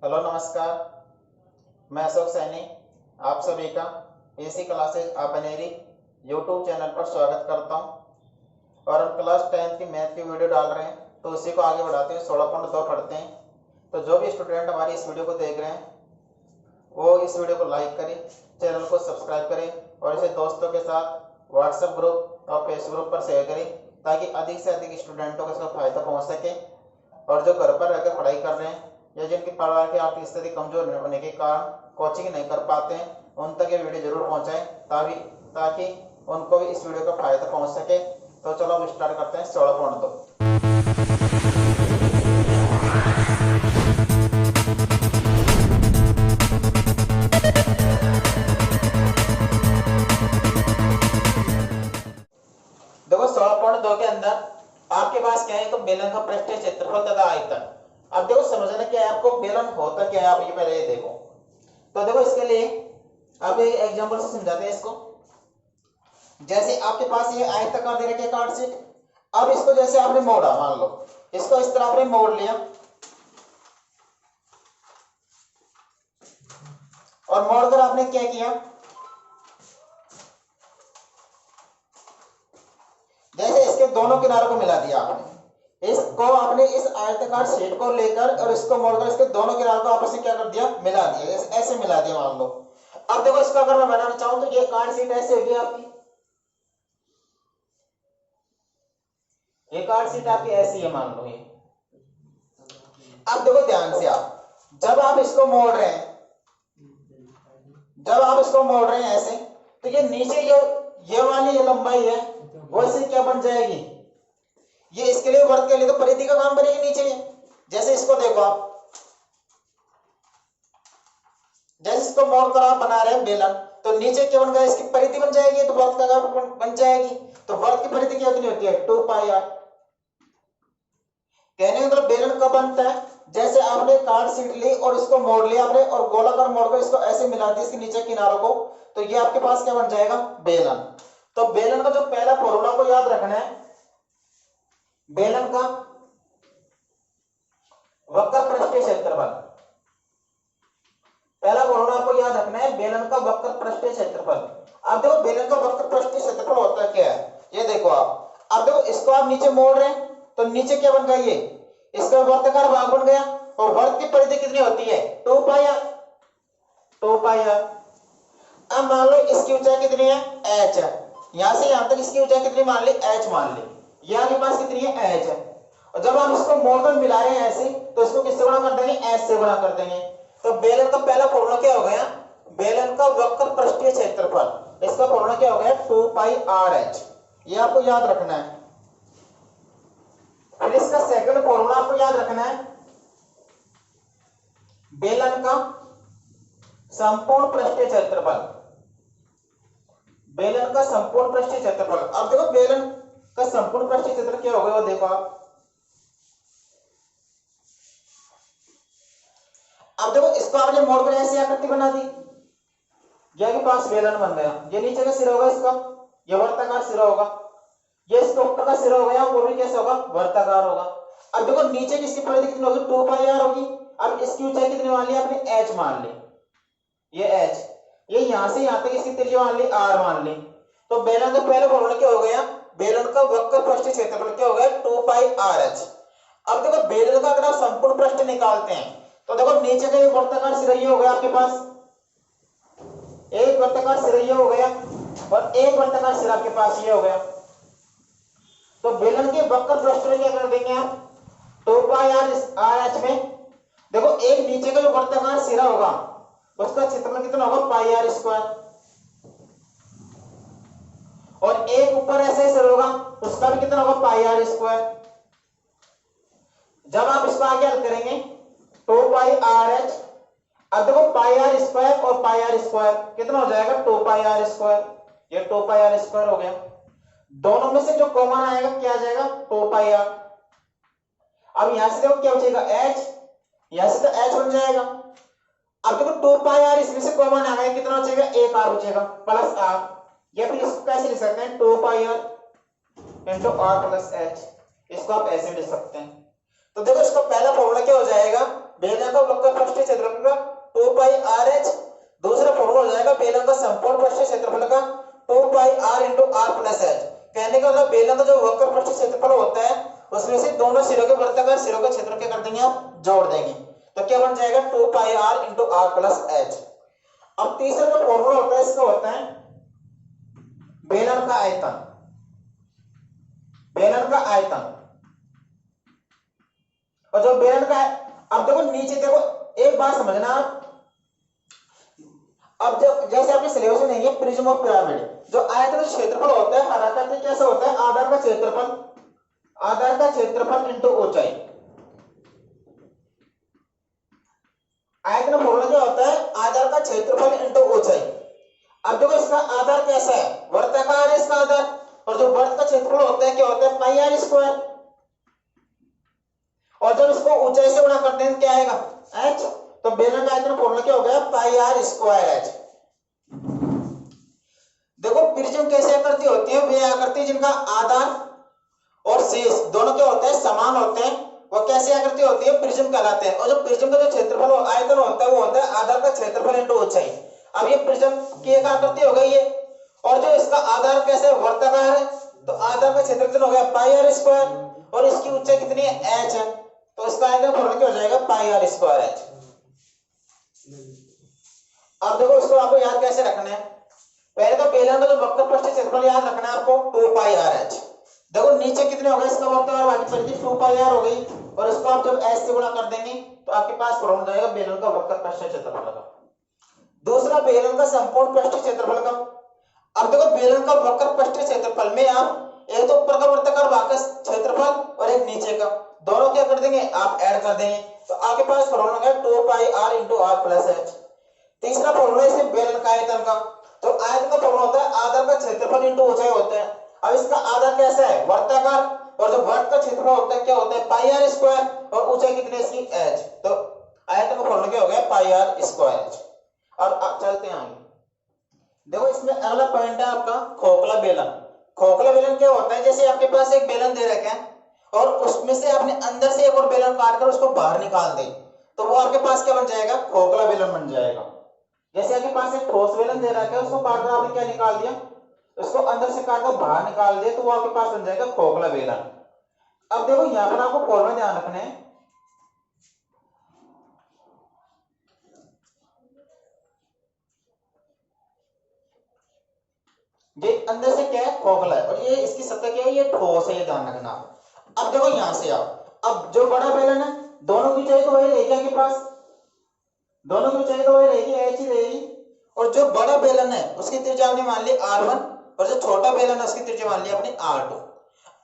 Hello नमस्कार। मैं अशोक सैनी आप सभी का एसी क्लासेज अपनेरी यूट्यूब चैनल पर स्वागत करता हूं। और हम क्लास 10 की मैथ की वीडियो डाल रहे हैं, तो उसी को आगे बढ़ाते हैं। 16.2 पढ़ते हैं। तो जो भी स्टूडेंट हमारी इस वीडियो को देख रहे हैं वो इस वीडियो को लाइक करें, चैनल को सब्सक्राइब करें और इसे दोस्तों के साथ व्हाट्सएप ग्रुप और फेसबुक ग्रुप पर शेयर करें, ताकि अधिक से अधिक स्टूडेंटों को इसका फायदा पहुँच सके। और जो घर पर रहकर पढ़ाई कर रहे हैं या जिनके परिवार की आर्थिक स्थिति कमजोर होने के कारण कोचिंग नहीं कर पाते हैं, उन तक ये वीडियो जरूर पहुंचाएं, ताकि उनको भी इस वीडियो का फायदा पहुंच सके। तो चलो अब स्टार्ट करते हैं 16.2। देखो 16.2 के अंदर आपके पास क्या है, तो बेलन का पृष्ठीय क्षेत्रफल तथा आयतन। अब देखो समझना क्या है आपको, बेलन होता क्या है, आप ये पहले ये देखो। तो देखो इसके लिए अब एक एग्जांपल से समझाते हैं इसको। जैसे आपके पास ये आयताकार दे रखे कार्ड शीट। अब इसको जैसे आपने मोड़ा, मान लो इसको इस तरह आपने मोड़ लिया और मोड़कर आपने क्या किया, जैसे इसके दोनों किनारों को मिला दिया आपने। इसको आपने इस आयताकार शीट को लेकर और इसको मोड़कर इसके दोनों किनारों को आपस में क्या कर दिया, मिला दिया। ऐसे मिला दिया मान लो। अब देखो इसको अगर मैं बनाना चाहूं तो ये कार्ड शीट ऐसे होगी आपकी, ये कार्ड शीट आपकी ऐसी है मान लो ये। अब देखो ध्यान से, आप जब आप इसको मोड़ रहे हैं, ऐसे, तो ये नीचे जो ये वाली ये लंबाई है वो इससे क्या बन जाएगी, ये इसके लिए वर्ग के लिए तो परिधि का काम बनेगी नीचे। जैसे इसको देखो आप, जैसे इसको मोड़कर आप बना रहे हैं बेलन, तो नीचे क्या बन गया, इसकी परिधि बन जाएगी, तो वर्ग का बन जाएगी। तो वर्ग की परिधि कितनी होती है, 2 पाई आर। कहने का मतलब बेलन कब बनता है, जैसे आपने कार्ड शीट ली और इसको मोड़ लिया आपने और गोलाकार मोड़कर इसको ऐसे मिला दिया इसके नीचे किनारों को, तो ये आपके पास क्या बन जाएगा, बेलन। तो बेलन का जो पहला फॉर्मूला को याद रखना है, बेलन का वक्र पृष्ठीय क्षेत्रफल। पहला फॉर्मूला आपको याद रखना है, बेलन का वक्र पृष्ठीय क्षेत्रफल। अब देखो बेलन का वक्र पृष्ठीय क्षेत्रफल होता क्या है, ये देखो आप। अब देखो इसको आप नीचे मोड़ रहे हैं तो नीचे क्या बन गया, ये इसका वर्गाकार भाग बन गया। और वर्ग की परिधि कितनी होती है, 2 पाई आर। 2 pi are. अब मान लो इसकी ऊंचाई कितनी है, h है। यहां से यहां तक इसकी ऊंचाई कितनी मान ली, h मान ली। यहां के पास कितनी है, h है। और जब आप इसको मोड़कर मिला रहे हैं ऐसे, तो इसको किससे गुणा कर देंगे, h से गुणा कर देंगे। तो बेलन का पहला फॉर्मूला क्या हो गया, बेलन का वक्र पृष्ठीय क्षेत्रफल। इसका फॉर्मूला क्या हो गया, 2 पाई आर एच। ये आपको याद रखना है। फिर इसका सेकंड फॉर्मूला आपको याद रखना है, बेलन का संपूर्ण पृष्ठीय क्षेत्रफल। बेलन का संपूर्ण पृष्ठीय क्षेत्रफल। अब देखो बेलन का संपूर्ण पृष्ठीय क्षेत्रफल क्या होगा, वो देखो आप। अब देखो इसको आपने मोड़कर ऐसी आकृति बना दी, यह के पास बेलन बन गया। ये नीचे का सिरा होगा इसका, ये वर्ताकार सिरा होगा। ये इसके ऊपर का सिरा हो गया, वो भी कैसे होगा, वर्ताकार होगा। अब देखो नीचे की इसकी परिधि कितनी होगी, 2 पाई आर होगी। अब इसकी ऊंचाई कितनी मान ली आपने, h मान ली। ये h, ये यहां से यहां तक इसकी त्रिज्या मान ली r मान ली। तो बेलन का पहला फॉर्मूला क्या हो गया, बेलन का वक्र पृष्ठीय क्षेत्रफल क्या हो गया, 2 पाई आर एच। अब देखो बेलन का अगर आप संपूर्ण पृष्ठ निकालते हैं तो देखो नीचे का ये वर्ताकार सिरा हो गया आपके पास, एक वर्ताकार सिरा हो गया और एक वर्ताकार सिरा आपके पास ये हो गया। तो बेलन के वक्र पृष्ठ में क्या कर देंगे आप, 2 पाई आर एच में देखो एक नीचे का जो वर्ताकार सिरा होगा उसका क्षेत्रफल कितना होगा, पाई आर स्क्वायर। और एक ऊपर ऐसे सिरा होगा उसका भी कितना होगा, पाई आर स्क्वायर। जब आप इसको आगे हल करेंगे 2 पाई आर एच। अब देखो पाई आर स्क्वायर और पाई आर स्क्वायर कितना हो जाएगा, 2 पाई आर स्क्वायर। ये 2 पाई आर स्क्वायर हो गया। दोनों में से जो कॉमन आएगा क्या आ जाएगा, 2 पाई आर। अब यहां से देखो क्या बचेगा, h। यहां से तो h बन जाएगा। अब देखो 2 पाई आर इसमें से कॉमन आ गया, कितना बचेगा, 1 आर बचेगा प्लस आर। या फिर इसको कैसे लिख सकते हैं, 2 pi R into are plus h। इसको आप ऐसे लिख सकते हैं। तो देखो इसका पहला फॉर्मूला क्या हो जाएगा, बेलन का वक्र पृष्ठीय क्षेत्रफल पाई आर एच। दूसरा फॉर्मूला हो जाएगा बेलन का संपूर्ण पृष्ठीय क्षेत्रफल का 2 pi R into are plus H. कहने का मतलब बेलन का जो वक्र पृष्ठीय क्षेत्रफल होता है उसमें से दोनों सिरों के वर्ताकार सिरों का क्षेत्र क्या कर देंगे आप जोड़ देंगे, तो क्या बन जाएगा 2 pi R into are plus H. अब तीसरा जो फॉर्मूला होता है इसका होता है बेलन का आयतन। बेलन का आयतन और जो बेलन का अब देखो नीचे देखो एक बात समझना आप, अब जब जैसे आपके सिलेबस में नहीं है प्रिज्म ऑफ पिरामिड, जो आयतन क्षेत्रफल होता है हर आकृति कैसा होता है आधार का क्षेत्रफल इंटू ऊंचाई। आयतन फॉर्मूला जो होता है आधार का क्षेत्रफल इंटू ऊंचाई। अब देखो इसका आधार कैसा है वर्ताकार है इसका आधार, और जो वर्त का क्षेत्रफल होता है क्या होता है पाई आर स्क्वायर, और जब इसको ऊंचाई से गुणा करते हैं क्या आएगा एच, तो बेलन का आयतन फॉर्मूला क्या हो गया पाई आर स्क्वायर एच। देखो प्रिज्म कैसे आकृति होती है, वे आकृति जिनका आधार और शेष दोनों क्या होते हैं समान होते हैं, वो कैसे आकृति होती है प्रिज्म कहलाते हैं। और जो प्रिज्म का जो क्षेत्रफल आयतन होता है वो होता है आधार का क्षेत्रफल इंटू ऊंचाई। अब ये प्रिज्म की एक आकृति हो गई है, और जो इसका आधार कैसे वर्ताकार है तो आधार का क्षेत्रफल हो गया पाई आर स्क्वायर, और इसकी ऊंचाई कितनी है एच है, तो इसका आयतन फॉर्मूला क्या हो जाएगा पाई आर स्क्वायर एच। अब देखो इसको आपको याद कैसे रखना है, पहले तो बेलन का जो वक्र पृष्ठीय क्षेत्रफल याद रखना है आपको 2 पाई आर एच। देखो नीचे कितने हो गए इसका वर्ताकार बाकी परिधि 2 पाई आर हो गई, और इसको आप जब एच से गुणा कर देंगे तो आपके पास फॉर्मूला जाएगा बेलन का वक्र पृष्ठीय क्षेत्रफल का। दूसरा बेलन का संपूर्ण पृष्ठीय क्षेत्रफल का। अब देखो बेलन का वक्र पृष्ठीय क्षेत्रफल में आप एक तो ऊपर का वर्ताकार भाग का क्षेत्रफल और एक नीचे का दोनों क्या कर देंगे आप ऐड कर देंगे, तो आपके पास फॉर्मूला है 2 pi R into are plus H. तीसरा फॉर्मूला है बेलन का आयतन का, तो आयतन का फॉर्मूला होता है आधार का क्षेत्रफल इंटू ऊंचाई होता है। अब इसका आधार कैसा है वर्ताकार, और जो वर्त का क्षेत्रफल होता है क्या होता है पाई आर स्क्वायर, और ऊंचाई कितनी है इसकी एच, तो आयतन का फॉर्मूला क्या हो गया पाई आर स्क्वायर एच। अब चलते हैं आगे। देखो इसमें अगला पॉइंट है आपका खोखला बेलन। खोखला बेलन क्या होता है, जैसे आपके पास एक बेलन दे रखा है और उसमें से आपने अंदर से एक और बेलन काटकर उसको बाहर निकाल दे, तो वो आपके पास क्या बन जाएगा खोखला बेलन बन जाएगा। जैसे आपके पास एक ठोस बेलन दे रखा है उसको काटकर आपने क्या निकाल दिया, उसको अंदर से काटकर बाहर निकाल दिया, तो वो आपके पास बन जाएगा खोखला बेलन। अब देखो यहाँ पर आपको फॉर्मूला ध्यान रखना है, ये अंदर से क्या है खोखला है, और ये इसकी सतह क्या है ये ठोस है, ये ध्यान रखना। अब देखो यहां से आप अब जो बड़ा बेलन है दोनों की ऊंचाई तो वही रहेगी आपके पास, दोनों की ऊंचाई तो वही रहेगी एच ही रहेगी, और जो बड़ा बेलन है उसकी त्रिज्या आपने मान ली r1, और जो छोटा बेलन है उसकी त्रिज्या मान ली अपनी r2।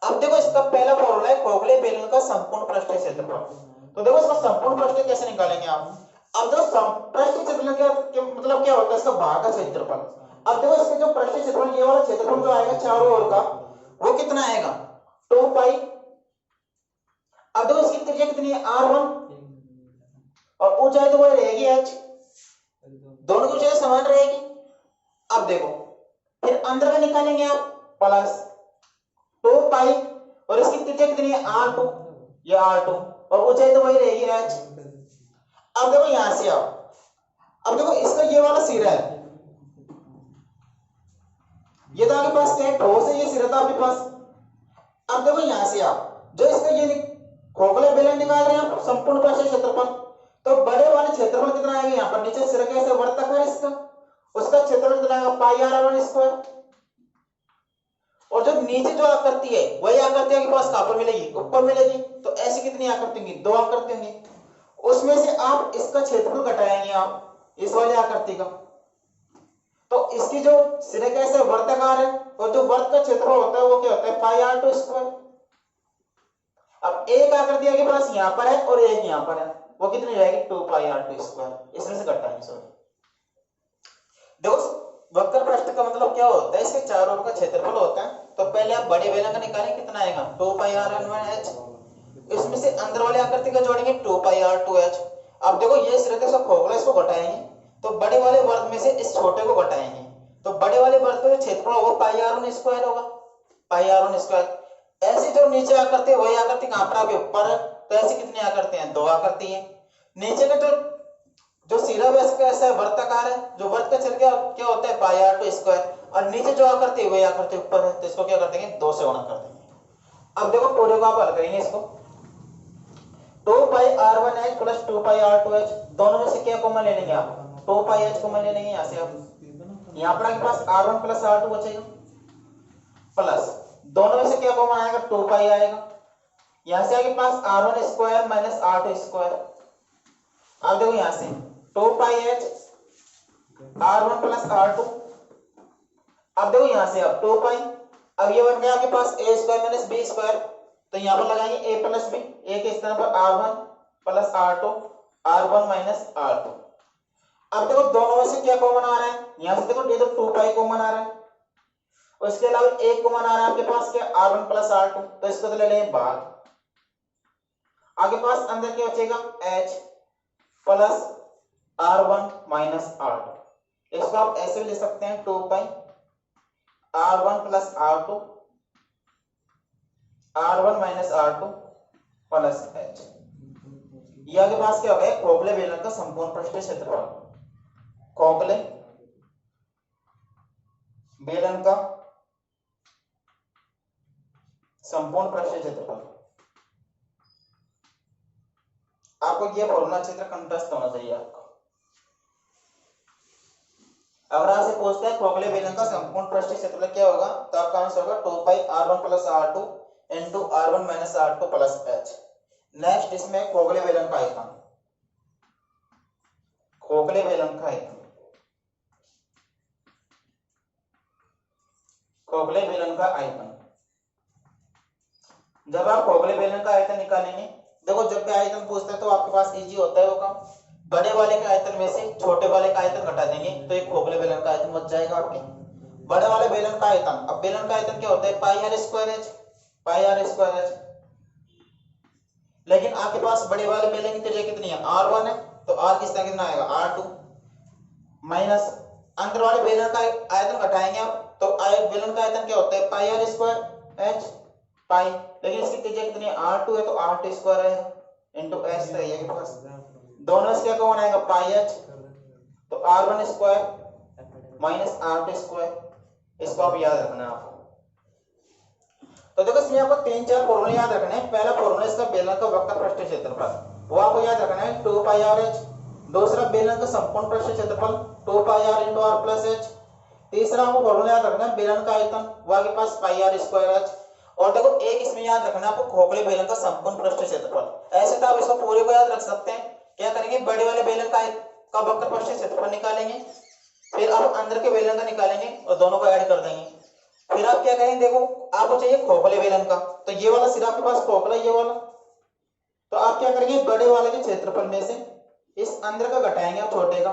अब देखो इसका पहला फॉर्मूला है खोखले बेलन का संपूर्ण पृष्ठीय क्षेत्रफल। तो देखो इसका संपूर्ण पृष्ठीय कैसे निकालेंगे आप, अब जो पृष्ठीय क्षेत्रफल क्या मतलब क्या होता है इसका भाग का क्षेत्रफल। अब देखो इसके जो पृष्ठीय क्षेत्रफल ये वाला क्षेत्रफल जो आएगा चारों ओर का वो कितना आएगा 2 पाई। अब देखो इसकी त्रिज्या कितनी है r1, और ऊंचाई तो वही रहेगी h, दोनों की ऊंचाई समान रहेगी। अब देखो फिर अंदर में निकालेंगे आप प्लस 2 पाई, और इसकी त्रिज्या कितनी है r2, ये r2, और ऊंचाई तो वही रहेगी h। अब देखो यहां से आप अब देखो इसका ये वाला सिरा है, ये तो आपके पास क्या है ठोस है, ये सिरा था आपके पास। अब देखो यहां से आप जो इसका ये खोखला बेलन निकाल रहे हैं आप संपूर्ण पृष्ठीय क्षेत्रफल, तो बड़े वाले क्षेत्रफल कितना आएगा यहाँ पर नीचे सिरा कैसे वर्ताकार इसका, उसका क्षेत्रफल कितना आएगा पाई r1 स्क्वायर, और जो नीचे जो आकृति है वही आकृति आपके पास कहां पर मिलेगी ऊपर मिलेगी, तो ऐसी कितनी आकृति होंगी 2 आकृति होंगी, उसमें से आप इसका क्षेत्रफल घटाएंगे आप इस वाली आकृति का, तो इसकी जो सिरे कैसे वर्ताकार है, और जो वर्त का क्षेत्रफल होता है वो क्या होता है पाई r2 स्क्वायर। अब एक आकृति आपके पास यहां पर है और एक यहां पर है, वो कितनी जाएगी 2 पाई r2 स्क्वायर, इसमें से घटाएंगे सॉरी। देखो वक्र पृष्ठ का मतलब क्या होता है, इसके चारों ओर का क्षेत्रफल होता है, तो पहले आप बड़े बेलन का निकालें कितना आएगा 2 पाई r1h, इसमें से अंदर वाले आकृति का जोड़ेंगे 2 पाई r2h। अब देखो ये सिरे का खोखला इसको घटाएंगे, तो बड़े वाले वर्ग में से इस छोटे को घटाएंगे, तो बड़े वाले वर्ग का क्षेत्रफल होगा पाई r1 स्क्वायर होगा, पाई r1 स्क्वायर। ऐसे जो नीचे आकृति वही आकृति कहां पर आपके ऊपर है, तो ऐसे कितनी आकृति हैं 2 आकृति हैं। नीचे का जो सिरा है कैसा है, वर्ताकार है, जो वर्त का क्षेत्र क्या होता है पाई आर टू स्क्वायर, और नीचे जो आकृति है वही आकृति ऊपर है, तो इसको क्या कर देंगे 2 से गुणा कर देंगे। अब देखो पूरे को आप हल करेंगे इसको, 2 pi R one H plus 2 pi R two H, दोनों में से क्या कॉमन ले लेंगे आप, 2 पाई एच कॉमन ले लेंगे यहाँ से, आप यहाँ पर आपके पास R one plus are two बचेगा, प्लस दोनों में से क्या कॉमन आएगा 2 पाई आएगा, यहाँ से आपके पास R one square minus are two square, अब देखो यहाँ से 2 pi H R one plus are two, अब देखो यहाँ से अब 2 पाई, अब ये बन गया आपके पास ए स्क्वायर माइनस बी स्क्वायर, तो यहाँ पर लगाएंगे ए प्लस बी, ए के स्थान पर R one plus are two, R one minus are two. अब देखो दोनों में से क्या कॉमन आ रहा है, यहाँ से देखो ये तो 2 पाई कॉमन आ रहा है, उसके अलावा एक कॉमन आ रहा है आपके पास क्या r one plus are two, तो इसको तो ले लेंगे बाहर, आगे पास अंदर क्या बचेगा H plus R one minus are two, इसको आप ऐसे भी ले सकते हैं 2 pi R one plus are two, R one minus are two plus H. ये आगे पास क्या हो गया खोखले बेलन का संपूर्ण पृष्ठीय क्षेत्रफल, खोखले बेलन का संपूर्ण पृष्ठीय क्षेत्रफल। आपको ये फॉर्मूला अच्छी तरह कंठस्थ होना चाहिए आपको। अगर आपसे पूछते हैं खोखले बेलन का संपूर्ण पृष्ठीय क्षेत्रफल क्या होगा, तो आपका आंसर होगा 2 pi R one plus are two into R one minus are two plus H. Next इसमें खोखले बेलन का आयतन, खोखले बेलन का आयतन, खोखले बेलन का आयतन। जब आप खोखले बेलन का आयतन निकालेंगे, देखो जब भी आयतन पूछता है तो आपके पास इजी होता है वो काम, बड़े वाले के आयतन में से छोटे वाले का आयतन घटा देंगे तो एक खोखले बेलन का आयतन बच जाएगा आपके। बड़े वाले बेलन का आयतन, अब बेलन का आयतन क्या होता है pi are square H, pi are square H, लेकिन आपके पास बड़े वाले बेलन की त्रिज्या कितनी है आर वन है, तो आर किस तरह कितना आएगा आर टू, माइनस अंदर वाले बेलन का आयतन घटाएंगे आप तो बेलन का आयतन क्या होता है pi are square H pi, लेकिन इसकी त्रिज्या कितनी है आर टू है तो आर टू स्क्वायर है इंटू एच, तो ये के पास दोनों से क्या कौन आएगा पाई एच, तो r one square minus are two square, इसको आप याद रखना है आपको। तो देखो इसमें आपको 3-4 फॉर्मूले याद रखने हैं। पहला फॉर्मूला इसका बेलन का वक्र पृष्ठीय क्षेत्रफल, वो आपको याद रखना है 2 पाई आर एच। दूसरा बेलन का संपूर्ण पृष्ठीय क्षेत्रफल 2 pi R into are plus H. तीसरा आपको फॉर्मूला याद रखना है बेलन का आयतन, वो आपके पास पाई आर स्क्वायर एच। और देखो एक इसमें याद रखना है आपको खोखले बेलन का संपूर्ण पृष्ठीय क्षेत्रफल। ऐसे तो आप इसको पूरे को याद रख सकते हैं। क्या करेंगे बड़े वाले बेलन का वक्र पृष्ठीय क्षेत्रफल निकालेंगे, फिर आप अंदर के बेलन का निकालेंगे और दोनों को ऐड कर देंगे। फिर आप क्या करेंगे, देखो आपको चाहिए खोखले बेलन का, तो ये वाला सिरा आपके पास खोखला ये वाला, तो आप क्या करेंगे बड़े वाले के क्षेत्रफल में से इस अंदर का घटाएंगे आप छोटे का।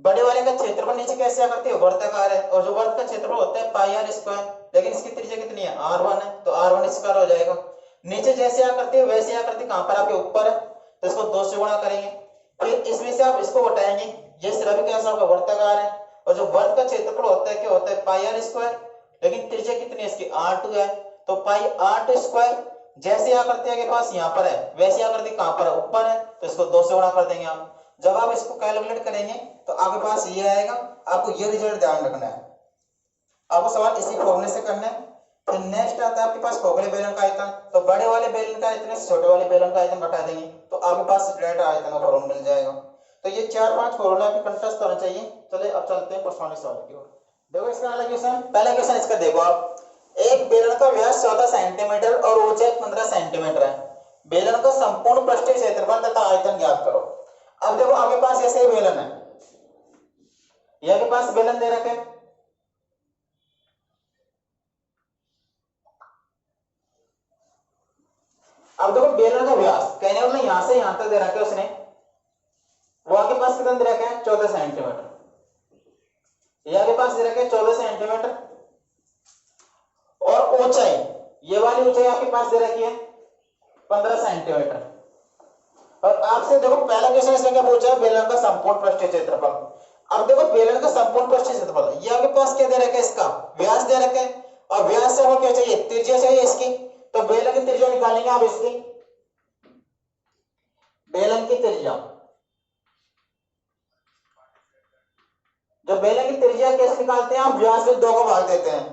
बड़े वाले का क्षेत्रफल नीचे कैसे आकृति है वर्ताकार है, और जो वर्त का क्षेत्रफल होता है पाई आर स्क्वायर, लेकिन इसकी त्रिज्या कितनी है आर वन है, तो आर वन स्क्वायर हो जाएगा। नीचे जैसे आकृति है वैसे आकृति कहां पर आपके ऊपर है, तो इसको 2 से गुणा करेंगे। फिर इसमें से आप इसको घटाएंगे, ये सिरा भी कैसा होगा वर्ताकार है, और जो वर्त का क्षेत्रफल होता है क्या होता है पाई आर स्क्वायर, लेकिन त्रिज्या कितनी है इसकी आर टू है, तो पाई आर टू स्क्वायर जैसे आकृति के पास यहाँ पर है वैसी आकृति कहां पर है ऊपर है, तो इसको 2 से गुणा कर देंगे आप। जब आप इसको कैलकुलेट करेंगे तो आपके पास ये आएगा। आपको ये रिजल्ट ध्यान रखना है, आपको सवाल इसी फॉर्मूले से करना है। फिर नेक्स्ट आता है आपके पास खोखले बेलन का आयतन, तो बड़े वाले बेलन का आयतन से छोटे वाले बेलन का आयतन घटा देंगे तो आपके पास डायरेक्ट आयतन का फॉर्मूला मिल जाएगा। तो ये 4-5 फॉर्मूला आपके कंठस्थ होना चाहिए। चलिए अब चलते हैं क्वेश्चन सवाल की ओर। देखो इसका अगला क्वेश्चन, पहला क्वेश्चन इसका देखो आप, एक बेलन का व्यास 14 सेंटीमीटर और ऊंचाई 15 सेंटीमीटर है। बेलन का संपूर्ण पृष्ठीय क्षेत्रफल तथा आयतन ज्ञात करो। अब देखो आपके पास ऐसे बेलन है, ये के पास बेलन दे रखे, अब देखो बेलन का व्यास कहने मतलब यहां से यहां तक दे रखा है उसने, वो आपके पास कितना दे रखा है 14 सेंटीमीटर, ये आपके पास दे रखा है 14 सेंटीमीटर, और ऊंचाई ये वाली ऊंचाई आपके पास दे रखी है 15 सेंटीमीटर। और आपसे देखो पहला क्वेश्चन इसमें क्या पूछा है बेलन का संपूर्ण पृष्ठीय क्षेत्रफल। अब देखो बेलन का संपूर्ण पृष्ठीय क्षेत्रफल ये आपके पास क्या दे रखा है इसका व्यास दे रखा है, और व्यास से हमें क्या चाहिए त्रिज्या चाहिए इसकी, तो बेलन की त्रिज्या निकालेंगे आप इसकी, बेलन की त्रिज्या जो बेलन की त्रिज्या कैसे निकालते हैं, आप व्यास में 2 का भाग देते हैं।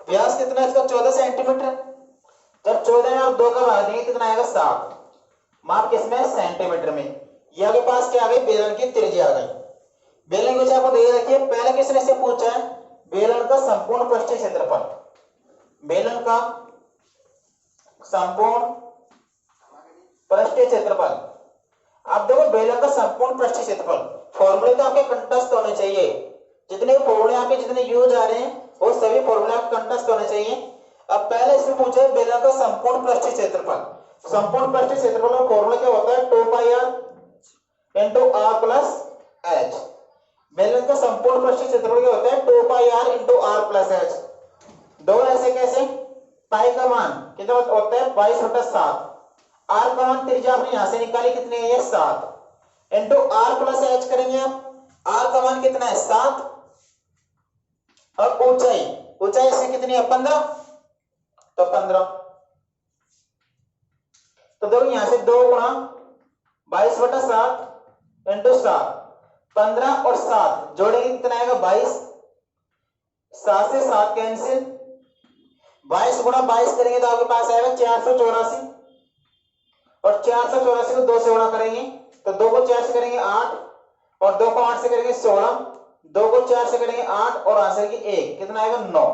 व्यास कितना है इसका 14 सेंटीमीटर। जब 14 में आप 2 का भाग देंगे कितना आएगा 7। माप किसमें, सेंटीमीटर में। ये आपके पास क्या आ गई, बेलन की त्रिज्या आ गई। बेलन की त्रिज्या आपको दे रखी है। पहले किसने से पूछा है, बेलन का संपूर्ण पृष्ठीय क्षेत्रफल। बेलन का संपूर्ण पृष्ठीय क्षेत्रफल। अब देखो बेलन का संपूर्ण पृष्ठीय क्षेत्रफल, फॉर्मूले तो आपके कंठस्थ होने चाहिए। जितने फॉर्मूले आपके जितने यूज आ रहे हैं वो सभी फॉर्मूले आपके कंठस्थ होने चाहिए। अब पहले इसमें पूछा है बेलन का संपूर्ण पृष्ठीय क्षेत्रफल। संपूर्ण पृष्ठीय क्षेत्रफल का फॉर्मूला क्या होता है, 2 pi r into are plus h. बेलन का संपूर्ण पृष्ठीय क्षेत्रफल क्या होता है, 2 pi r into are plus h. दो ऐसे कैसे, पाई का मान कितना होता है 22/7। आर का मान त्रिज्या आपने यहां से निकाली कितनी है, 7 इंटू आर प्लस एच करेंगे आप। आर का मान कितना है 7 और ऊंचाई, ऊंचाई से कितनी है 15, तो 15। तो देखो यहां से 2 गुणा 22/7 इंटू 7, 15 और 7 जोड़ेंगे कितना आएगा 22। 7 से 7 कैंसिल, 22 गुणा 22 करेंगे तो आपके पास आएगा 484 और 484 को 2 से गुणा करेंगे तो 2 को 4 से करेंगे 8 और 2 को 8 से करेंगे 16, 2 को 4 से करेंगे 8 और आंसर की 1 कितना आएगा 9।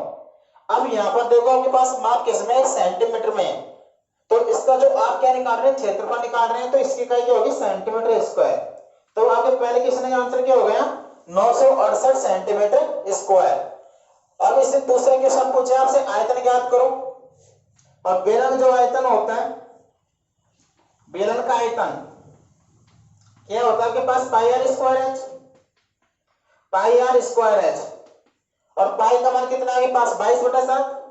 अब यहां पर देखो आपके पास माप किसमें है, सेंटीमीटर में है। तो इसका जो आप क्या निकाल रहे हैं, क्षेत्रफल निकाल रहे हैं, तो इसकी इकाई क्या होगी, सेंटीमीटर स्क्वायर। तो आपके पहले क्वेश्चन का आंसर क्या हो गया, 968 सेंटीमीटर स्क्वायर। अब इससे दूसरा क्वेश्चन पूछे आपसे, आयतन ज्ञात करो। और बेलन का जो आयतन होता है, बेलन का आयतन क्या होता है आपके पास, pi are square H, pi are square H. और पाई का मान कितना है आपके पास 22/7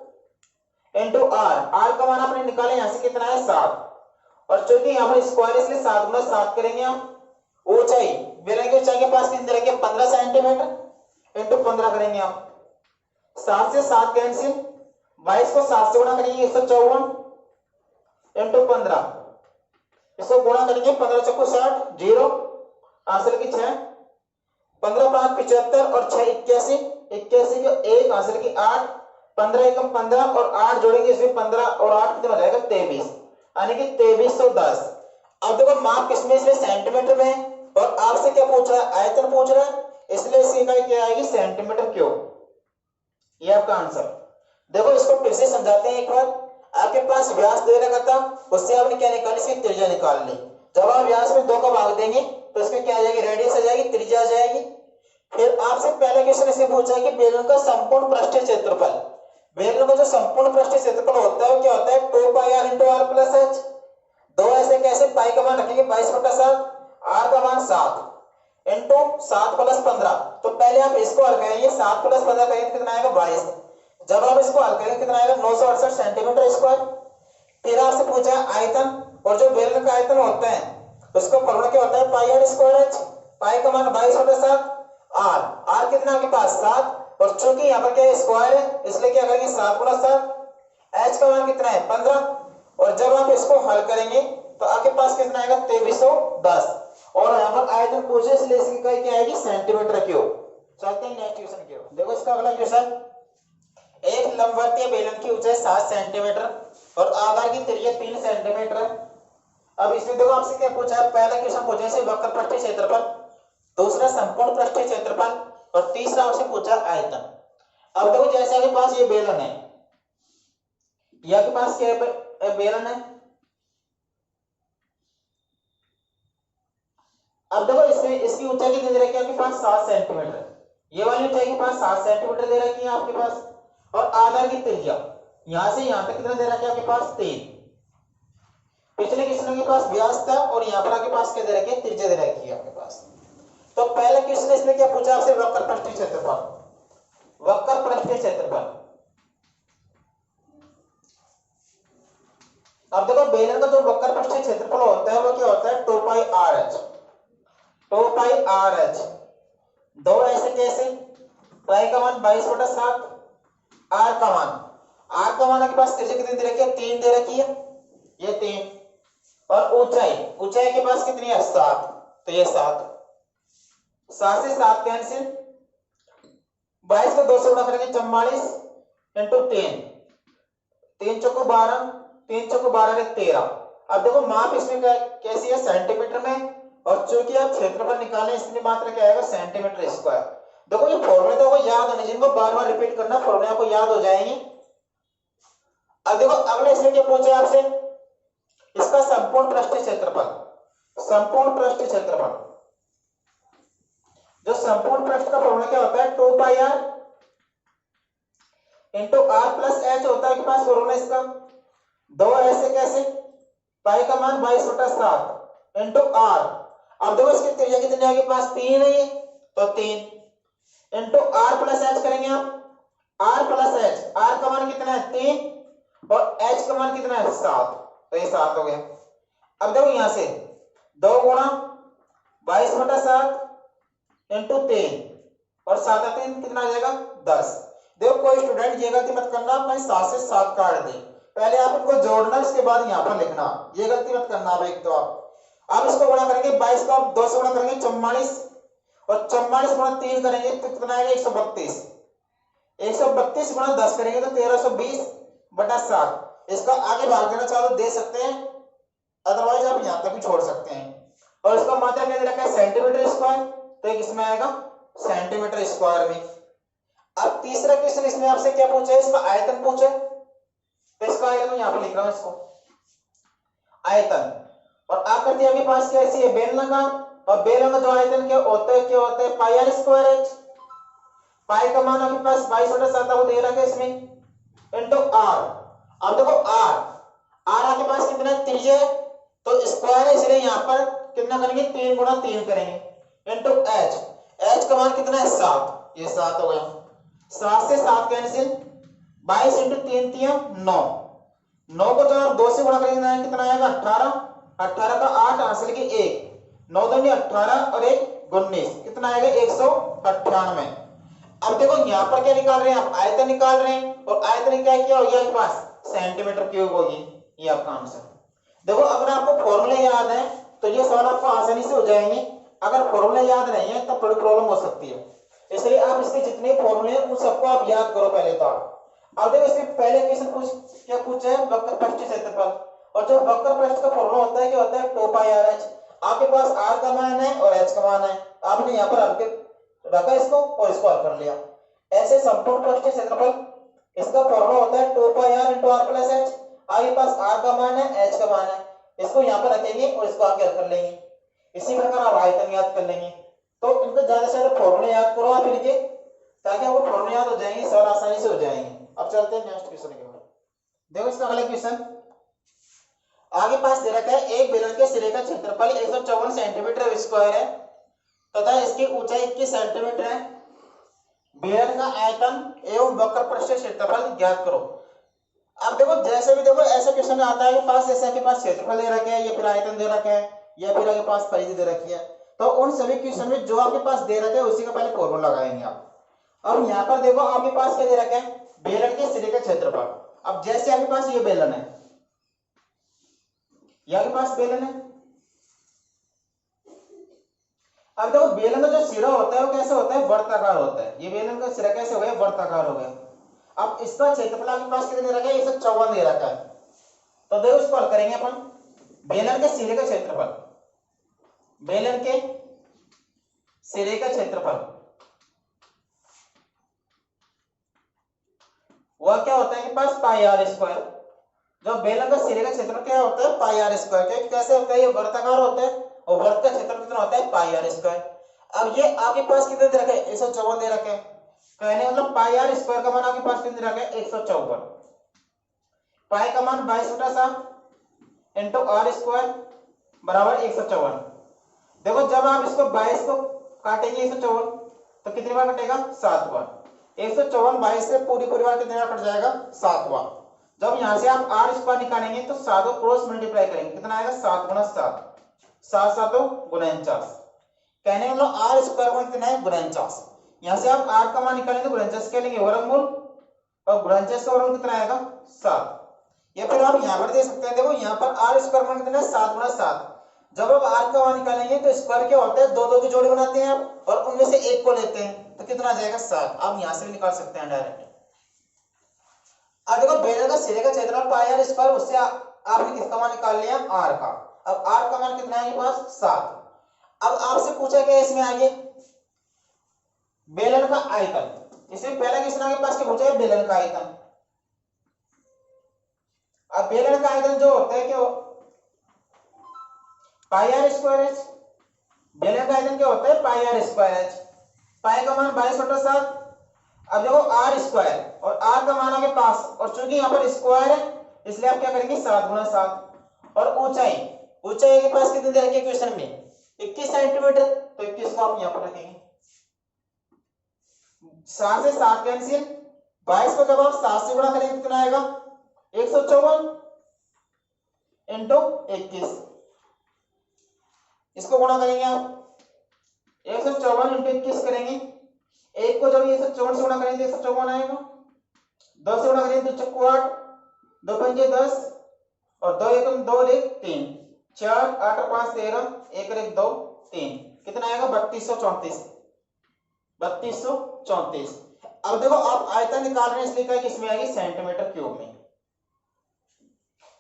इंटू आर। आर का मान आपने निकाले यहां से कितना है 7 और चूंकि यहां पर स्क्वायर इसलिए 7 गुना 7 करेंगे आप। ऊंचाई, बेलन की ऊंचाई के पास कितनी रखेंगे 15 सेंटीमीटर इंटू 15 करेंगे आप। 7 से 7 कैंसिल, 22 को 7 से गुणा करेंगे 154 इंटू 15, इसको गुणा करेंगे 15 चौको 60, 0 आंसर की 6, 15 5 75 और 6 81, 81 को 1 आंसर की 8, 15 एकम 15 और 8 जोड़ेंगे इसमें 15 और 8 कितना हो जाएगा 23, यानी कि 2310। अब देखो माप किसमें, इसमें सेंटीमीटर में और आपसे क्या पूछ रहा है, आयतन पूछ रहा है, इसलिए इसकी इकाई क्या आएगी सेंटीमीटर क्यूब। ये आपका आंसर। देखो इसको फिर से समझाते हैं एक बार। आपके पास व्यास दे रखा था, उससे आपने क्या निकाली, इसकी त्रिज्या निकाल ली। जब आप व्यास में 2 का भाग देंगे तो इसमें क्या आ जाएगी, रेडियस आ जाएगी, त्रिज्या आ जाएगी। फिर आपसे पहले क्वेश्चन ऐसे पूछा कि बेलन का संपूर्ण पृष्ठीय क्षेत्रफल। बेलन का जो संपूर्ण पृष्ठीय क्षेत्रफल होता है वो क्या होता है, 2 pi r into are plus h. दो ऐसे कैसे, पाई का मान रखेंगे 22/7, आर का मान 7 इंटू 7 प्लस 15। तो पहले आप इसको हल करेंगे, 7 प्लस 15 करेंगे कितना आएगा 22। जब आप इसको हल करेंगे कितना आएगा 968 सेंटीमीटर स्क्वायर। फिर आपसे पूछा आयतन, और जो बेलन का आयतन होता है उसका फॉर्मूला क्या होता है, पाई आर स्क्वायर एच। पाई का मान 22/7, आर, आर कितना आपके पास 7 और चूंकि यहाँ पर क्या है स्क्वायर है इसलिए क्या करेंगे 7 गुणा 7, एच का मान कितना है 15 और जब आप इसको हल करेंगे तो आपके पास कितना आएगा 2310। और यहाँ पर आयतन पूछे इसलिए इसकी इकाई क्या आएगी सेंटीमीटर क्यूब। चलते हैं नेक्स्ट क्वेश्चन की ओर। देखो इसका अगला क्वेश्चन, एक लंबवर्तीय बेलन की ऊंचाई 7 सेंटीमीटर और आधार की त्रिज्या 3 सेंटीमीटर है। अब इसमें देखो आपसे क्या पूछा है, पहला क्वेश्चन पूछा है वक्र पृष्ठीय क्षेत्रफल, दूसरा संपूर्ण पृष्ठीय क्षेत्रफल और तीसरा आपसे पूछा आयतन। अब देखो जैसे आपके पास ये बेलन है, ये आपके पास क्या है, बेलन है। अब देखो इसमें इसकी ऊंचाई कितनी दे रखी है आपके पास 7 सेंटीमीटर, ये वाली ऊंचाई के पास 7 सेंटीमीटर दे रखी है आपके पास। और आधार की त्रिज्या यहां से यहां तक कितना दे रखा है आपके पास 3। पिछले क्वेश्चन के पास व्यास था और यहां पर आपके पास क्या दे रखी है, त्रिज्या दे रखी है आपके पास। तो पहला क्वेश्चन इसमें क्या पूछा आपसे, वक्र पृष्ठीय क्षेत्रफल, वक्र पृष्ठीय क्षेत्रफल। अब देखो बेलन का जो वक्र पृष्ठीय क्षेत्रफल होता है वो क्या होता है 2 pi R H, 2 pi R H. दो ऐसे कैसे, पाई का मान 22/7, आर का मान, आर का मान आपके पास त्रिज्या कितनी दे रखी है 3 दे रखी है, ये 3। और ऊंचाई, ऊंचाई के पास कितनी है 7, तो ये 7। 7 से 7 कैंसिल, 22 को 2 से गुणा करेंगे 44 इंटू 3, 3 चौको 12, 3 चौको 12 के 13। अब देखो माप इसमें कैसी है, सेंटीमीटर में, और चूंकि आप क्षेत्रफल निकालें इसकी मात्रा क्या आएगा, सेंटीमीटर स्क्वायर। देखो ये फॉर्मूले तो आपको याद होने, जिनको बार बार रिपीट करना फॉर्मूले आपको याद हो जाएंगे। अब देखो अगले इसमें क्या पूछे आपसे, इसका संपूर्ण पृष्ठ क्षेत्रफल, संपूर्ण पृष्ठ क्षेत्रफल। जो संपूर्ण पृष्ठ का फॉर्मूला क्या होता है, 2 pi R into are plus H होता है के पास फॉर्मूला इसका। दो ऐसे कैसे, पाई का मान 22/7 इंटू आर। अब देखो इसकी त्रिज्या कितनी है, के पास 3 है ये, तो 3 इंटू आर प्लस एच करेंगे आप, आर प्लस एच, आर का मान कितना है 3 और एच का मान कितना है 7, तो ये 7 हो गया। अब देखो यहां से 2 गुणा 22/7 इंटू 3 और 7 3 कितना आ जाएगा 10। देखो कोई स्टूडेंट ये गलती मत करना, अपने 7 से 7 काट दे, पहले आप इनको जोड़ना उसके बाद यहाँ पर लिखना, ये गलती मत करना भाई। तो आप इसको गुणा करेंगे 22 को आप 2 से गुणा करेंगे 44 और 44 गुणा 3 करेंगे तो कितना आएगा 132, 132 गुणा 10 करेंगे तो 1320/7। इसका आगे भाग देना चाहो तो दे सकते हैं, अदरवाइज आप यहाँ तक भी छोड़ सकते हैं। और इसका मात्रा क्या दे रखा है, सेंटीमीटर स्क्वायर, तो एक इसमें आएगा सेंटीमीटर स्क्वायर में। अब तीसरा क्वेश्चन इसमें आपसे क्या पूछा है, इसका आयतन पूछा है, तो इसका आयतन यहाँ पर लिख रहा हूं इसको, आयतन। और आकृति आपके पास कैसी है, बेलनाकार, और बेलनाकार जो आयतन क्या होता है पाई आर स्क्वायर एच। पाई का मान आपके पास 22/7 को दे रखा है इसमें, इंटू आर। अब देखो आर, आर आपके पास कितना है, त्रिज्या है, तो स्क्वायर है इसलिए यहाँ पर कितना करेंगे 3 गुणा 3 करेंगे, इंटू एच, एच का मान कितना है 7, ये 7 हो गया। 7 से 7 कैंसिल, 22 इंटू 3 3 9, 9 को तो आप 2 से गुणा करेंगे कितना आएगा 18, 18 का 8 हासिल की 1, 9 दूनी 18 और 1 19, कितना आएगा 198। अब देखो यहाँ पर क्या निकाल रहे हैं आप, आयतन निकाल रहे हैं, और आयतन क्या किया होगी आपके पास सेंटीमीटर क्यूब होगी, ये आपका आंसर। देखो अगर आपको फॉर्मूले याद है तो ये सवाल आपको आसानी से हो जाएंगे, अगर फॉर्मूले याद नहीं है तो थोड़ी प्रॉब्लम हो सकती है, इसलिए आप इसके जितने फॉर्मूले उन सबको आप याद करो पहले। तो अब देखो इसमें पहले क्वेश्चन क्या पूछा है, वक्र पृष्ठ क्षेत्रफल, और जो वक्र पृष्ठ का फॉर्मूला होता है क्या होता है 2 पाई आर एच। आपके पास आर का मान है और एच का मान है, आपने यहाँ पर रखा इसको और इसको हल कर लिया। ऐसे संपूर्ण पृष्ठ क्षेत्रफल, इसका फॉर्मूला होता है 2 pi R into are plus H. आपके पास आर का मान है, एच का मान है, इसको यहाँ पर रखेंगे और इसको आगे हल कर लेंगे। इसी प्रकार आप आयतन याद कर लेंगे। तो इनको ज्यादा से ज्यादा फॉर्मूले याद करो आप इनके, ताकि आपको फॉर्मूले याद हो जाएंगे, सवाल आसानी से हो जाएंगे। अब चलते हैं नेक्स्ट क्वेश्चन के बाद। देखो इसका अगला क्वेश्चन आगे पास दे रखा है, एक बेलन के सिरे का क्षेत्रफल 154 सेंटीमीटर स्क्वायर है तथा इसकी ऊंचाई 21 सेंटीमीटर है। बेलन का आयतन एवं वक्र पृष्ठ क्षेत्रफल ज्ञात करो। अब देखो जैसे भी देखो ऐसा क्वेश्चन आता है पास, जैसे आपके पास क्षेत्रफल दे रखा है या फिर आयतन दे रखा है या फिर आपके पास परिधि दे रखी है, तो उन सभी क्वेश्चन में जो आपके पास दे रखे हैं उसी का पहले फॉर्मूला लगाएंगे आप। अब यहाँ पर देखो आपके पास क्या दे रखा है, बेलन के सिरे का क्षेत्रफल। अब जैसे आपके पास ये बेलन है, ये आपके पास बेलन है। अब देखो बेलन का जो सिरा होता है वो कैसे होता है, वर्ताकार होता है। ये बेलन का सिरा कैसे हो गया, वर्ताकार हो गया। अब इसका क्षेत्रफल आपके पास कितने दे रखा है, 154 दे रखा है। तो देखो इसको हल करेंगे अपन, बेलन के सिरे का क्षेत्रफल, बेलन के सिरे का क्षेत्रफल वह क्या होता है कि पास पाई आर स्क्वायर। जो बेलन का सिरे का क्षेत्रफल क्या होता है, पाई आर स्क्वायर। क्योंकि कैसे होता है, ये वर्ताकार होता है और वर्ग का क्षेत्रफल कितना होता है, पाई आर स्क्वायर। अब ये आपके पास कितने दे रखे, 154 दे रखे हैं, कहने मतलब पाई आर स्क्वायर का मान आपके पास कितने दे रखे हैं, 154। पाई का मान 22/7 इंटू आर स्क्वायर बराबर 154। देखो जब आप इसको 22 को काटेंगे 154 तो कितनी बार कटेगा, 7 बार। 154 22 से पूरी बार कितने बार कट जाएगा, 7 बार। जब यहां से आप आर स्क्वायर निकालेंगे तो 7 को क्रॉस मल्टीप्लाई करेंगे, कितना आएगा 7 गुना 7, 7 7 49। कहने मतलब आर स्क्वायर में कितना है, 49। यहां से आप आर का मान निकालेंगे तो 49 के लेंगे वर्गमूल, और 49 का वर्गमूल कितना आएगा 7। या फिर आप यहां पर दे सकते हैं, देखो यहां पर आर स्क्वायर में कितना है 7 गुना 7, जब आप आर्क का मान निकालेंगे तो स्क्वायर क्या होता है, दो दो की जोड़ी बनाते हैं आप और उनमें से एक को लेते हैं तो कितना आ जाएगा 7। आप यहां से भी निकाल सकते हैं डायरेक्ट। अब देखो बेलर का सिरे का क्षेत्रफल पाई आर स्क्वायर, उससे आपने किसका मान निकाल लिया, आर का। अब आर का मान कितना है आपके पास 7। अब आपसे पूछा क्या इसमें आगे बेलन का आयतन। इसमें पहला क्वेश्चन आपके पास क्या पूछा है, बेलन का आयतन। अब बेलन का आयतन जो होता है क्या, पाई आर स्क्वायर एच। बेलन का आयतन क्या होता है, पाई आर स्क्वायर एच। पाई का मान 22/7। अब देखो आर स्क्वायर और आर का मान आपके पास, और चूंकि यहाँ पर स्क्वायर है इसलिए आप क्या करेंगे 7 × 7। और ऊंचाई, ऊंचाई के पास कितनी दे रखी है क्वेश्चन में, 21 सेंटीमीटर, तो 21 को आप यहाँ पर रखेंगे। 7 से 7 कैंसिल, 22 को जब आप 7 से गुणा करेंगे कितना आएगा 154 इंटू 21। इसको गुणा करेंगे आप 154 इंटू 21 करेंगे। एक को जब 154 से गुणा करेंगे 154 आएगा, 2 से गुणा करेंगे 2 चक्कू 8, 2 पंजे 10 और 2 एकम 2 और 1 3, 4 8 और 5 13, 1 और 1 2 3, कितना आएगा 3234। 3234। अब देखो आप आयतन निकाल रहे हैं इसलिए क्या किसमें आएगी, सेंटीमीटर क्यूब में।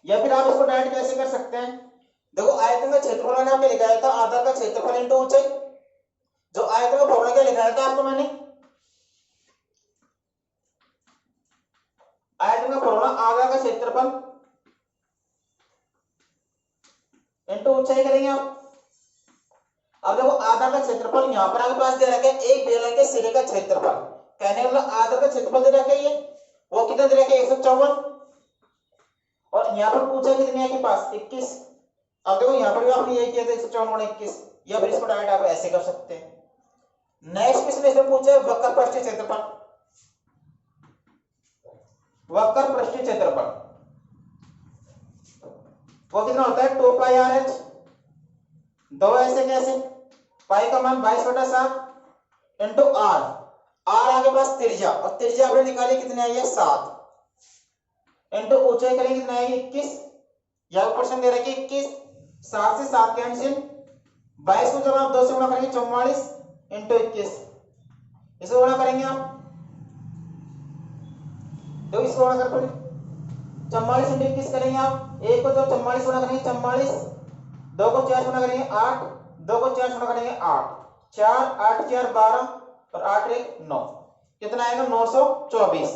या फिर आप इसको डायरेक्ट कैसे कर सकते हैं, देखो आयतन का क्षेत्रफल मैंने आपको लिखाया था आधार का क्षेत्रफल इंटू ऊंचाई। जो आयतन का फॉर्मूला क्या लिखाया था आपको मैंने, आयतन का फॉर्मूला आधार का क्षेत्रफल इंटू ऊंचाई करेंगे आप। अब देखो आधार का क्षेत्रफल यहां पर आपके पास दे रखा है, एक बेलन के सिरे का क्षेत्रफल, कहने वाला आधार का क्षेत्रफल दे रखा है ये, वो कितना दे रखा है 154, और यहां पर पूछा कितने है के पास 21। अब देखो यहां पर भी आपने यही किया था 154 × 21, या फिर इसको डायरेक्ट आप ऐसे कर सकते हैं। नेक्स्ट क्वेश्चन इसमें पूछा है वक्र पृष्ठीय क्षेत्रफल। वक्र पृष्ठीय क्षेत्रफल वो कितना होता है 2 पाई आर एच। दो ऐसे कैसे, पाई का मान 22/7 इंटू आर, आर आगे पास त्रिज्या, और त्रिज्या आपने निकाली कितनी आई है 7, इंटू ऊंचाई करेंगे कितना आएगी 21। या क्वेश्चन दे रखी 21, 7 से 7 कैंसिल, 22 को जब आप 2 से गुणा करेंगे 44 इंटू 21, इसको गुणा करेंगे आप तो इसको गुणा कर 44 इंटू 21 करेंगे आप, एक को जब 44 गुणा करेंगे 44, 2 को 4 गुणा करेंगे 8, 2 को 4 गुणा करेंगे 8, 4 8 4 12 और 8 1 9, कितना आएगा 924।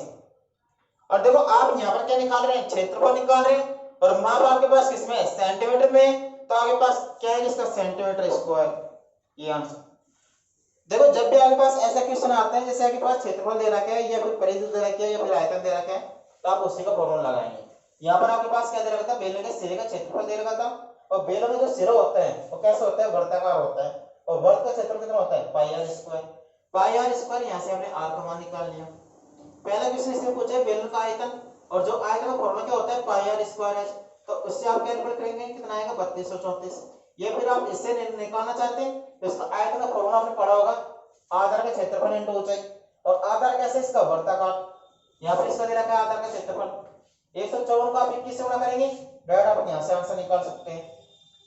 और देखो आप यहाँ पर क्या निकाल रहे हैं, क्षेत्रफल निकाल रहे हैं, और माप आपके पास किसमें सेंटीमीटर में, तो आपके पास क्या है इसका सेंटीमीटर स्क्वायर, ये आंसर। देखो जब भी आपके पास ऐसा क्वेश्चन आता है जैसे आपके पास क्षेत्रफल दे रखा है या फिर परिधि दे रखी है या फिर आयतन दे रखा है, तो आप उसी का फॉर्मूला लगाएंगे। यहाँ पर आपके पास क्या दे रखा था, बेलन के सिरे का क्षेत्रफल दे रखा था, और बेलन में जो सिरा होता है वो कैसा होता है, वर्ताकार होता है, और वर्त का क्षेत्रफल कितना होता है pi are square. Pi are square यहाँ से हमने आर का मान निकाल लिया। पहला क्वेश्चन इसमें पूछा है बेलन का आयतन, और जो आयतन का फॉर्मूला क्या होता है पाई आर स्क्वायर है, तो उससे आप कैलकुलेट करेंगे कितना आएगा 3234। ये फिर आप इससे निकालना चाहते हैं तो इसका आयतन का फॉर्मूला आपने पढ़ा होगा, आधार का क्षेत्रफल इंटू ऊंचाई, और आधार कैसे इसका वर्ताकार, यहाँ पर इसका दे रखा है आधार का क्षेत्रफल 154 को आप 21 से गुणा करेंगे, डायरेक्ट आप यहाँ से आंसर निकाल सकते हैं।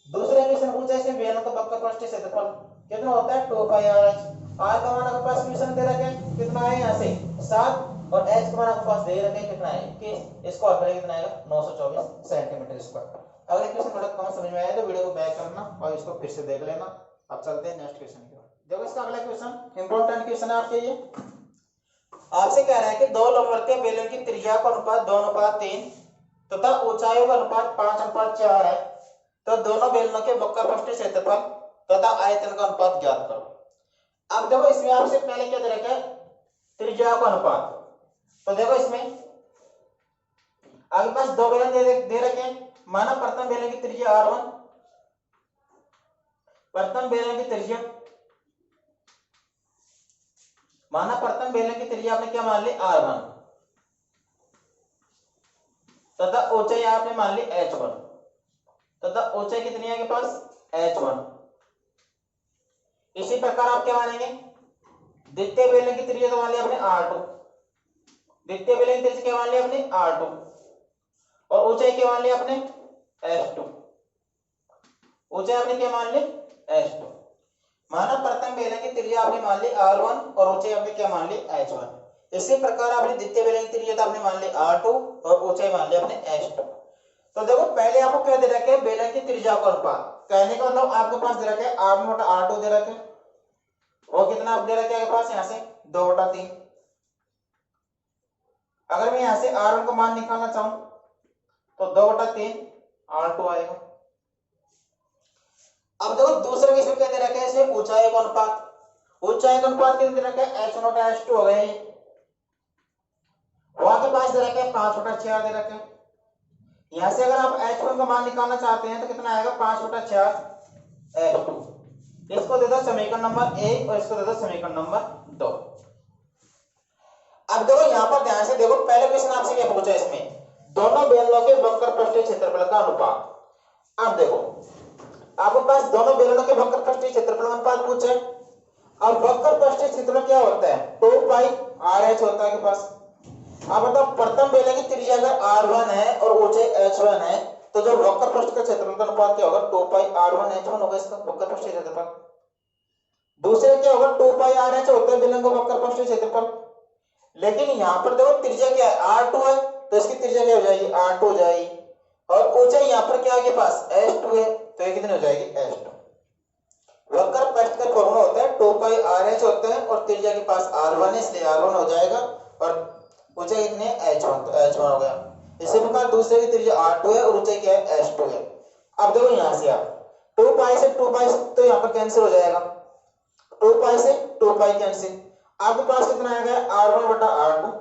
दूसरा क्वेश्चन पूछा है इसमें बेलन का वक्र पृष्ठीय क्षेत्रफल कितना होता है 2 पाई आर एच। आर का मान आपके पास क्वेश्चन दे रखे हैं कितना है यहाँ से 7, और एच का मान आपके पास दे रखे हैं कितना है 21, इसको आप करेंगे कितना आएगा 924 सेंटीमीटर स्क्वायर। अगले क्वेश्चन थोड़ा कम समझ में आया तो वीडियो को बैक करना और इसको फिर से देख लेना। अब चलते हैं नेक्स्ट क्वेश्चन की ओर। देखो इसका अगला क्वेश्चन इंपॉर्टेंट क्वेश्चन है आपके लिए। आपसे कह रहा है कि दो लंबवतीय बेलन की त्रिज्या का अनुपात 2:3 तथा ऊंचाई का अनुपात 5:4 है, तो दोनों बेलनों के वक्र पृष्ठीय क्षेत्रफल तथा आयतन का अनुपात ज्ञात करो। अब देखो इसमें आपसे पहले क्या दे रखा है त्रिज्या का अनुपात, तो देखो इसमें आपके पास दो बेलन दे रखे हैं। माना प्रथम बेलन की त्रिज्या r1, प्रथम बेलन की त्रिज्या, माना प्रथम बेलन की त्रिज्या आपने क्या मान ली r1, तथा ऊंचाई आपने मान ली h1, तथा ऊंचाई कितनी है आपके पास h1। इसी प्रकार आप क्या मानेंगे द्वितीय बेलन की त्रिज्या तो मान ली आपने r2, द्वितीय बेलन की त्रिज्या क्या मान ली आपने r2, और ऊंचाई क्या मान ली आपने h2। ऊंचाई आपने क्या मान ली h2। माना प्रथम बेलन की त्रिज्या आपने मान ली r1 और ऊंचाई आपने क्या मान ली h1। इसी प्रकार आपने द्वितीय बेलन की त्रिज्या तो आपने मान ली r2 और ऊंचाई मान ली आपने h2। तो देखो पहले आपको क्या दे रखे हैं बेलन की त्रिज्या का अनुपात, कहने का मतलब आपके पास दे रखे r1 बटा r2 दे रखे, वो कितना आप दे रखे आपके पास यहाँ से 2/3। अगर मैं यहाँ से r1 का मान निकालना चाहूं तो 2/3 r2 आएगा। अब देखो दूसरे किसमें क्या दे रखे हैं इसे ऊंचाई का अनुपात, ऊंचाई का अनुपात कितने दे रखे हैं h1 बटा h2 हो गए। वहां के पास दे रखे हैं 5/4 दे रखे हैं। यहां से अगर आप h1 का मान निकालना चाहते हैं तो कितना आएगा 5/4 h2। इसको दे दो समीकरण नंबर 1 और इसको दे दो समीकरण नंबर 2। अब देखो यहां पर ध्यान से देखो, पहले क्वेश्चन आपसे क्या पूछा इसमें, दोनों बेलनों के वक्र पृष्ठीय क्षेत्रफल का अनुपात। अब देखो आपके पास दोनों बेलनों के वक्र पृष्ठीय क्षेत्रफल का अनुपात पूछे। अब वक्र पृष्ठीय क्षेत्रफल क्या होता है 2 पाई RH होता है के पास। अब मतलब प्रथम बेलन की त्रिज्या अगर r1 है और ऊंचाई h1 है तो जो वक्र पृष्ठ का क्षेत्रफल का अनुपात क्या होगा 2 पाई r1 h1 होगा इसका वक्र पृष्ठीय क्षेत्रफल। दूसरे क्या होगा 2 पाई RH होता है बेलन का वक्र पृष्ठीय क्षेत्रफल। लेकिन यहां पर देखो त्रिज्या क्या है r2 है तो इसकी त्रिज्या क्या हो जाएगी r2 हो जाएगी, और ऊंचाई यहां पर क्या है पास h2 है तो ये कितनी हो जाएगी h2। वक्र पृष्ठ का फॉर्मूला होता है 2 पाई RH होता है और त्रिज्या के पास r1 है इसलिए r1 हो जाएगा और ऊंचाई कितनी है h1 तो h1 हो गया। इसी प्रकार दूसरे की त्रिज्या r2 है और ऊंचाई क्या है h2 है। अब देखो यहां से आप 2 पाई से 2 पाई तो यहां पर कैंसिल हो जाएगा, 2 पाई से 2 पाई कैंसिल। आपके पास कितना आएगा r1 बटा r2,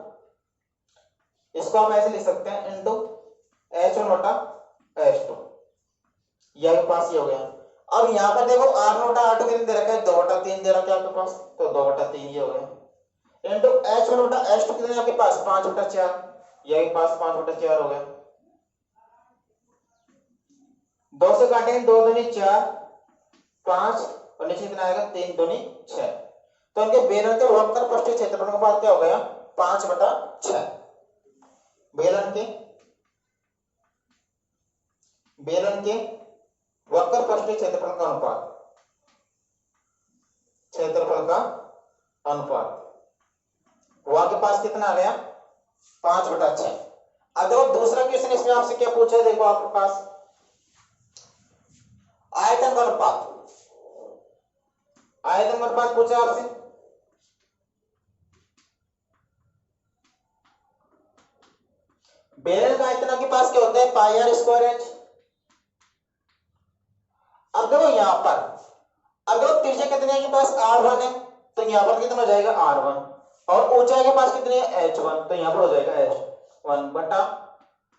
इसको हम ऐसे लिख सकते हैं इनटू h1 बटा h2, यह पास ये हो गया। अब यहां पर देखो r1 बटा r2 कितने दे रखा है 2/3 दे रखा है आपके पास तो 2/3 ये हो गया इनटू h1 बटा h2 कितने आपके पास 5/4, यह पास 5/4 हो गया। 2 से काटेंगे 2 दूनी 4 5 और नीचे कितना आएगा 3 दूनी 6। तो इनके बेलन के वक्र पृष्ठीय क्षेत्रफल का अनुपात क्या हो गया 5/6। बेलन के वक्र पृष्ठीय क्षेत्रफल का अनुपात वहां के पास कितना आ गया 5/6। अब देखो दूसरा क्वेश्चन इसमें आपसे क्या पूछा है, देखो आपके पास आयतन का अनुपात पूछा आपसे। बेलन का आयतन आपके पास क्या होता है पाई r स्क्वायर h। अब देखो यहां पर अगर त्रिज्या कितनी है के पास r1 है तो यहां पर कितना हो जाएगा r1 और ऊंचाई के पास कितनी है h1 तो यहां पर हो जाएगा h1 बटा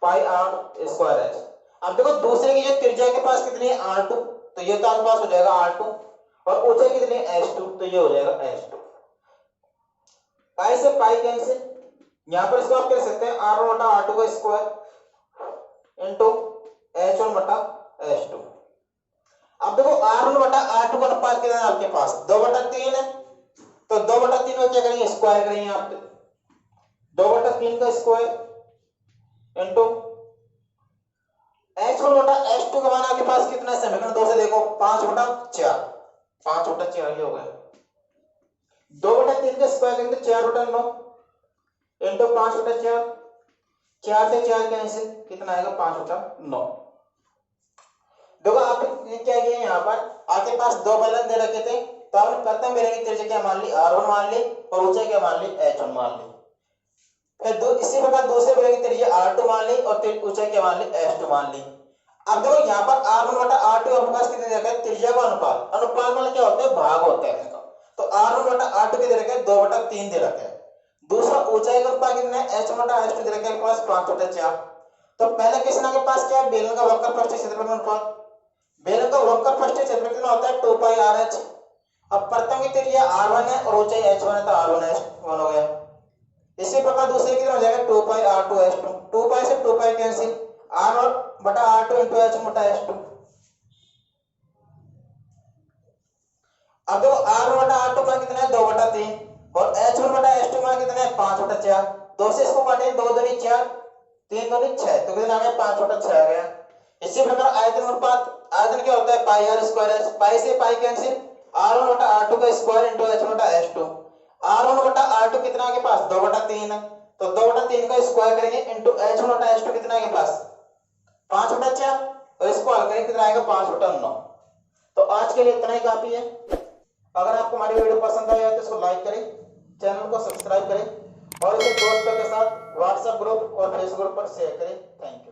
पाई r स्क्वायर h। अब देखो दूसरे की जो त्रिज्या के पास कितनी है r2 तो ये तो आपके पास हो जाएगा r2 और ऊंचाई कितनी है h2 तो ये हो जाएगा h2। पाई से पाई कैंसिल, यहां पर इसको आप कह सकते हैं r1 बटा r2 का स्क्वायर इनटू h1 बटा h2। अब देखो r1 बटा r2 का अनुपात कितना है आपके पास 2/3 है तो 2/3 को क्या करेंगे स्क्वायर करेंगे आप 2/3 का स्क्वायर इनटू h1 बटा h2 का मान आपके पास कितना है समीकरण 2 से देखो 5/4 5/4 ये हो गया। 2/3 का स्क्वायर करेंगे तो 4/9 इनटू 5/4 4 से 4 कैंसिल कितना आएगा 5/9। देखो आपने क्या किया यहाँ पर आपके पास दो बेलन दे रखे थे तो आपने प्रथम बेलन की त्रिज्या क्या मान ली r1 मान ली और ऊंचाई क्या मान ली h1 मान ली। फिर इसी प्रकार दूसरे बेलन की त्रिज्या r2 मान ली और ऊंचाई क्या मान ली h2 मान ली। अब देखो यहाँ पर r1 बटा r2 आपके पास कितने दे रखा है त्रिज्या का अनुपात, अनुपात मतलब क्या होता है भाग होता है इसका, तो r1 बटा r2 कितने दे रखा है 2/3 दे रखा है। दूसरा ऊंचाई का अनुपात कितना है h1 बटा h2 दे रखा है आपके पास 5/4। तो पहले क्वेश्चन आपके पास क्या है बेलन का वक्र पृष्ठीय क्षेत्रफल का अनुपात, बेलन का वक्र पृष्ठीय क्षेत्रफल कितना होता है 2 पाई RH। अब प्रथम की त्रिज्या r1 है और ऊंचाई h1 है तो r1 h1 हो गया। इसी प्रकार दूसरे कितना हो जाएगा 2 पाई r2 h2, 2 पाई से 2 पाई कैंसिल r बटा r2 इनटू h1 बटा h2। अब देखो r बटा r2 मान कितना है 2/3 और h1 बटा h2 मान कितना है 5/4। 2 से इसको काटें 2 दूनी 4 3 दूनी 6 तो कितना आ गया 5/6 आ गया। इसी प्रकार आयतन अनुपात, आयतन क्या होता है पाई आर स्क्वायर एस, पाई से पाई कैंसिल, r1 बटा r2 का स्क्वायर इंटू h बटा h2, r1 बटा r2 कितना के पास 2 बटा 3, तो 2 बटा 3 का स्क्वायर करेंगे इंटू h1 बटा h2 कितना के पास 5 बटा 4, और इसको हल करेंगे कितना आएगा 5 बटा 9। तो आज के लिए इतना ही काफी है। अगर आपको हमारी वीडियो पसंद आई है तो इसको लाइक करें, चैनल को सब्सक्राइब करें और इसे दोस्तों के साथ व्हाट्सएप ग्रुप और फेसबुक पर शेयर करें। Thank you.